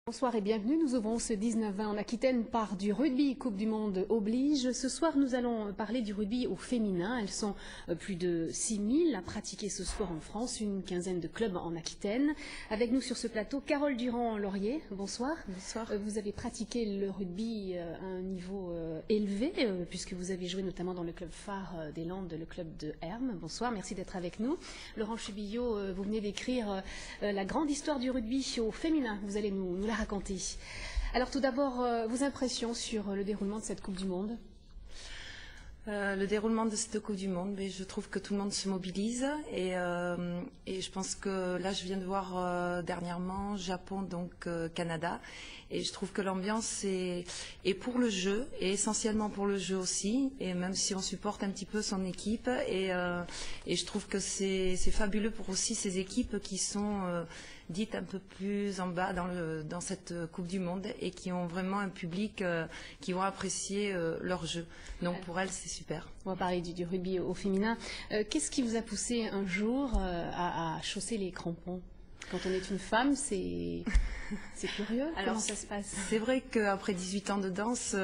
Bonsoir et bienvenue. Nous ouvrons ce 19-20 en Aquitaine par du rugby. Coupe du Monde oblige. Ce soir, nous allons parler du rugby au féminin. Elles sont plus de 6000 à pratiquer ce sport en France, une quinzaine de clubs en Aquitaine. Avec nous sur ce plateau, Carole Durand-Laurier. Bonsoir. Bonsoir. Vous avez pratiqué le rugby à un niveau élevé, puisque vous avez joué notamment dans le club phare des Landes, le club de Hermes. Bonsoir, merci d'être avec nous. Laurent Chubillot, vous venez d'écrire la grande histoire du rugby au féminin. Vous allez nous la raconter. Alors tout d'abord, vos impressions sur le déroulement de cette Coupe du Monde? Le déroulement de cette Coupe du Monde, mais je trouve que tout le monde se mobilise et je pense que là je viens de voir dernièrement Japon, donc Canada, et je trouve que l'ambiance est pour le jeu, et essentiellement pour le jeu aussi, et même si on supporte un petit peu son équipe, et je trouve que c'est fabuleux pour aussi ces équipes qui sont dites un peu plus en bas dans cette Coupe du Monde et qui ont vraiment un public qui vont apprécier leur jeu. Donc pour elles, c'est super. On va parler du rugby au féminin. Qu'est-ce qui vous a poussé un jour à chausser les crampons? Quand on est une femme, c'est curieux. Alors, comment ça se passe? C'est vrai qu'après 18 ans de danse,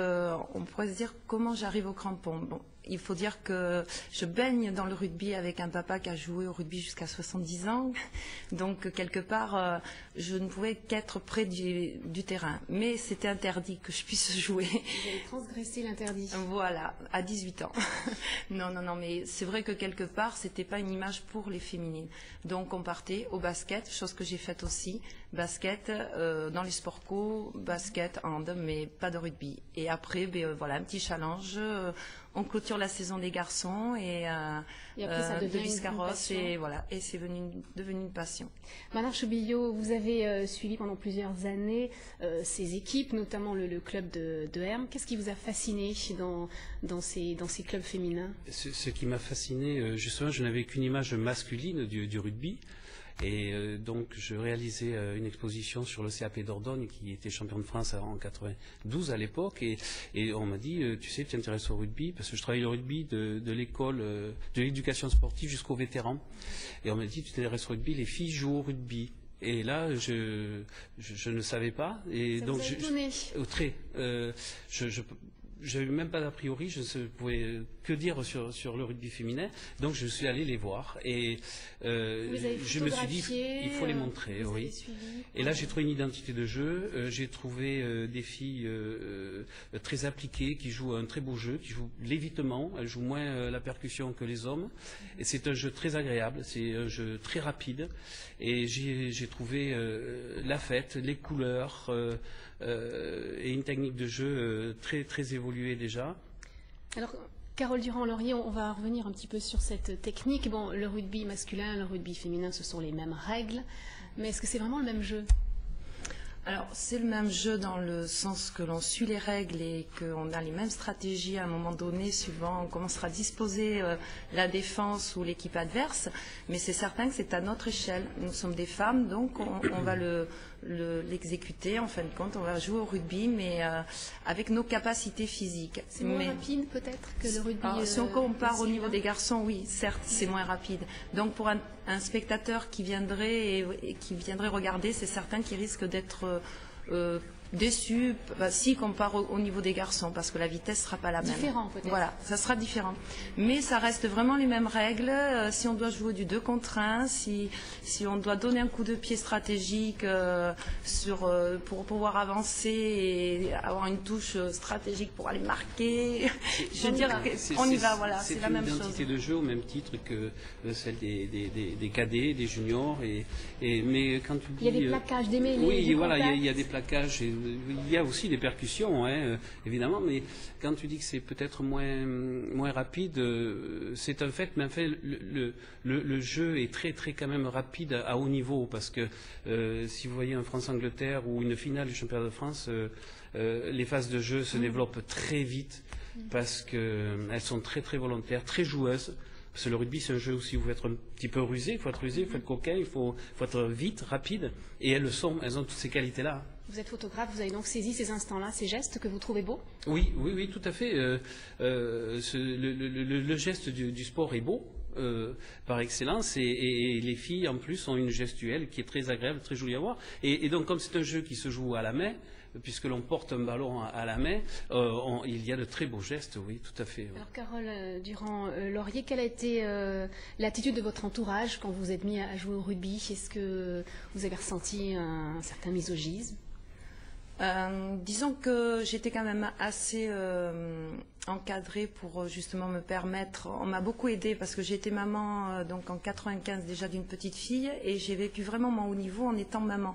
on pourrait se dire comment j'arrive aux crampons. Bon, il faut dire que je baigne dans le rugby avec un papa qui a joué au rugby jusqu'à 70 ans. Donc, quelque part, je ne pouvais qu'être près du terrain. Mais c'était interdit que je puisse jouer. Vous avez transgressé l'interdit. Voilà, à 18 ans. Non, mais c'est vrai que quelque part, c'était pas une image pour les féminines. Donc, on partait au basket, chose que j'ai faite aussi. Basket, dans les sports co, basket, hand, mais pas de rugby. Et après, voilà, un petit challenge. On clôture la saison des garçons et après, ça devient de Viscarrosse, une et voilà, et c'est devenu une passion. Madame Chubillot, vous avez suivi pendant plusieurs années ces équipes, notamment le club de Hermes. Qu'est-ce qui vous a fasciné dans ces clubs féminins? Ce qui m'a fasciné, justement, je n'avais qu'une image masculine du rugby. Et donc je réalisais une exposition sur le CAP d'Ordogne qui était champion de France en 92 à l'époque, et on m'a dit tu sais, tu t'intéresses au rugby, parce que je travaillais le rugby de l'école de l'éducation sportive jusqu'aux vétérans, et on m'a dit tu t'intéresses au rugby, les filles jouent au rugby. Et là, je ne savais pas, et ça donc vous a étonné? très, je n'avais même pas d'a priori, je ne pouvais que dire sur le rugby féminin, donc je suis allé les voir, et je me suis dit il faut les montrer, oui. Et là j'ai trouvé une identité de jeu, j'ai trouvé des filles très appliquées, qui jouent un très beau jeu, qui jouent l'évitement, elles jouent moins la percussion que les hommes, et c'est un jeu très agréable, c'est un jeu très rapide, et j'ai trouvé la fête, les couleurs, et une technique de jeu très évoluée déjà. Alors, Carole Durand-Laurier, on va revenir un petit peu sur cette technique. Bon, le rugby masculin, le rugby féminin, ce sont les mêmes règles, mais est-ce que c'est vraiment le même jeu? Alors, c'est le même jeu dans le sens que l'on suit les règles et qu'on a les mêmes stratégies à un moment donné, suivant comment sera disposée la défense ou l'équipe adverse, mais c'est certain que c'est à notre échelle. Nous sommes des femmes, donc on va l'exécuter. En fin de compte, on va jouer au rugby, mais avec nos capacités physiques. C'est moins rapide peut-être que le rugby si on compare au niveau des garçons, oui, certes, c'est moins rapide. Donc pour un spectateur qui viendrait regarder, c'est certain qu'il risque d'être déçu s'il compare au niveau des garçons, parce que la vitesse ne sera pas la même. Différent peut-être. Voilà, ça sera différent. Mais ça reste vraiment les mêmes règles. Si on doit jouer du 2 contre 1, si on doit donner un coup de pied stratégique pour pouvoir avancer et avoir une touche stratégique pour aller marquer, je veux dire qu'on y va, voilà, c'est la même chose. C'est une identité de jeu au même titre que celle des cadets, des juniors, mais quand tu dis... Il y a des plaquages, des mêlées. Oui, voilà, il y a des plaquages, et il y a aussi des percussions, évidemment, mais quand tu dis que c'est peut-être moins rapide, c'est un fait, mais en fait, le jeu est très quand même rapide à haut niveau, parce que si vous voyez un France-Angleterre ou une finale du championnat de France, les phases de jeu se développent très vite, parce qu'elles sont très volontaires, très joueuses. Parce que le rugby, c'est un jeu aussi où il faut être un petit peu rusé, il faut être coquin, il faut être vite, rapide, et elles ont toutes ces qualités-là. Vous êtes photographe, vous avez donc saisi ces instants-là, ces gestes que vous trouvez beaux? Oui, tout à fait. Le geste du sport est beau. par excellence, et les filles en plus ont une gestuelle qui est très agréable, très jolie à voir. Et donc comme c'est un jeu qui se joue à la main, puisque l'on porte un ballon à la main, il y a de très beaux gestes, oui, tout à fait. Oui. Alors Carole Durand-Laurier, quelle a été l'attitude de votre entourage quand vous vous êtes mis à jouer au rugby? Est-ce que vous avez ressenti un certain misogynisme? Disons que j'étais quand même assez encadrée pour justement me permettre. On m'a beaucoup aidée parce que j'ai été maman donc en 95 déjà d'une petite fille et j'ai vécu vraiment mon haut niveau en étant maman.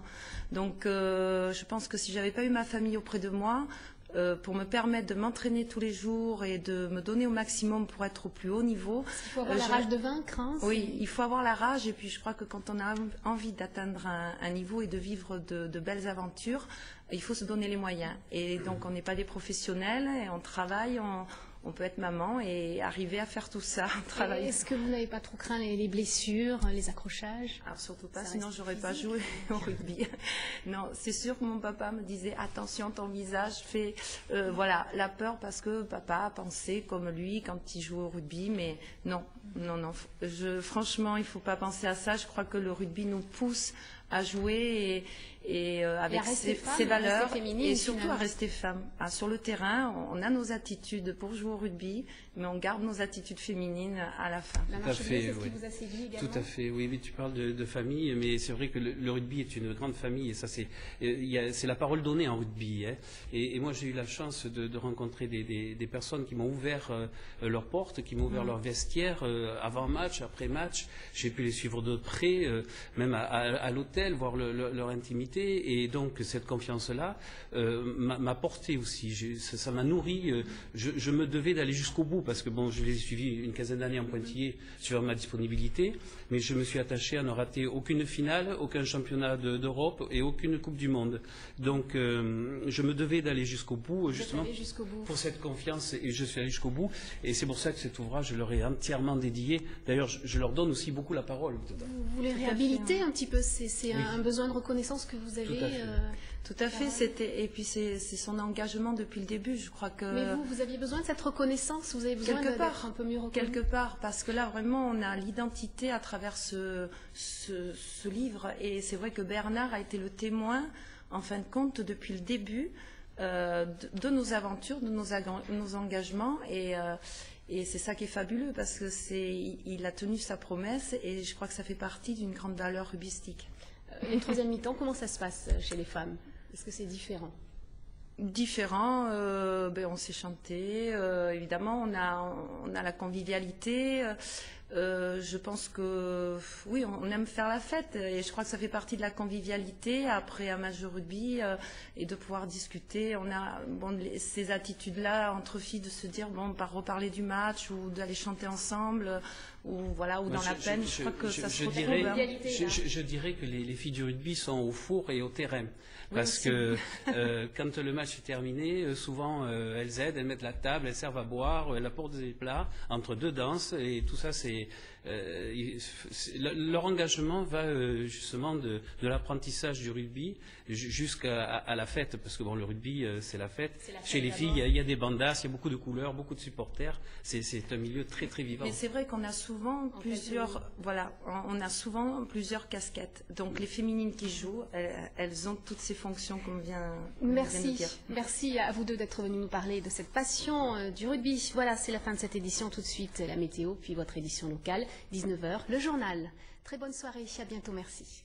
Donc je pense que si j'avais pas eu ma famille auprès de moi pour me permettre de m'entraîner tous les jours et de me donner au maximum pour être au plus haut niveau. Il faut avoir la rage de vaincre. Hein, oui, il faut avoir la rage et puis je crois que quand on a envie d'atteindre un niveau et de vivre de belles aventures, il faut se donner les moyens. Et donc on n'est pas des professionnels et on travaille, on peut être maman et arriver à faire tout ça. Est-ce que vous n'avez pas trop craint les blessures, les accrochages? Alors surtout pas, sinon j'aurais pas joué au rugby. Non, c'est sûr que mon papa me disait attention, ton visage fait voilà, la peur parce que papa pensait comme lui quand il jouait au rugby, mais non. Franchement, il faut pas penser à ça. Je crois que le rugby nous pousse à jouer et avec ses valeurs et surtout à rester femme. Sur le terrain, on a nos attitudes pour jouer au rugby, mais on garde nos attitudes féminines à la fin. La marche bleue, c'est ce qui vous a séduit également? Tout à fait, oui, mais tu parles de famille, mais c'est vrai que le rugby est une grande famille et ça c'est la parole donnée en rugby. Hein. Et moi j'ai eu la chance de rencontrer des personnes qui m'ont ouvert leurs portes, qui m'ont ouvert leur vestiaire avant match, après match. J'ai pu les suivre de près, même à l'hôtel, voir leur intimité. Et donc cette confiance-là m'a porté aussi. Ça m'a nourri. Je me devais d'aller jusqu'au bout parce que bon, je les ai suivis une quinzaine d'années en pointillé sur ma disponibilité, mais je me suis attaché à ne rater aucune finale, aucun championnat d'Europe et aucune Coupe du Monde. Donc je me devais d'aller jusqu'au bout, justement pour cette confiance, et je suis allé jusqu'au bout. Et c'est pour ça que cet ouvrage, je leur ai entièrement dédié. D'ailleurs, je leur donne aussi beaucoup la parole. Vous voulez réhabiliter un petit peu, c'est un besoin de reconnaissance que vous avez. Tout à fait. Et puis c'est son engagement depuis le début. Je crois que. Mais vous aviez besoin de cette reconnaissance. Vous avez besoin d'être un peu mieux reconnu. Quelque part, parce que là vraiment on a l'identité à travers ce livre. Et c'est vrai que Bernard a été le témoin, en fin de compte, depuis le début de nos aventures, de nos engagements. Et c'est ça qui est fabuleux parce que il a tenu sa promesse et je crois que ça fait partie d'une grande valeur rugbyistique. Une troisième mi-temps, comment ça se passe chez les femmes? Est-ce que c'est différent? Différent, on s'est chanté, évidemment, on a la convivialité. Je pense que oui, on aime faire la fête et je crois que ça fait partie de la convivialité après un match de rugby et de pouvoir discuter. On a ces attitudes-là entre filles de se dire on va reparler du match ou d'aller chanter ensemble ou dans la peine. Je crois que ça se retrouve. Je dirais que les filles du rugby sont au four et au terrain. Parce que quand le match est terminé, souvent elles aident, elles mettent la table, elles servent à boire, elles apportent des plats entre deux danses et tout ça c'est leur engagement va justement de l'apprentissage du rugby jusqu'à la fête, parce que bon, le rugby c'est la fête. Chez les filles il y a des bandas, il y a beaucoup de couleurs, beaucoup de supporters, c'est un milieu très très vivant. Mais c'est vrai qu'on a souvent plusieurs casquettes, donc les féminines qui jouent, elles ont toutes ces fonctions qu'on vient de dire. Merci à vous deux d'être venus nous parler de cette passion du rugby. Voilà, c'est la fin de cette édition. Tout de suite la météo, puis votre édition locale, 19h, le journal. Très bonne soirée, à bientôt, merci.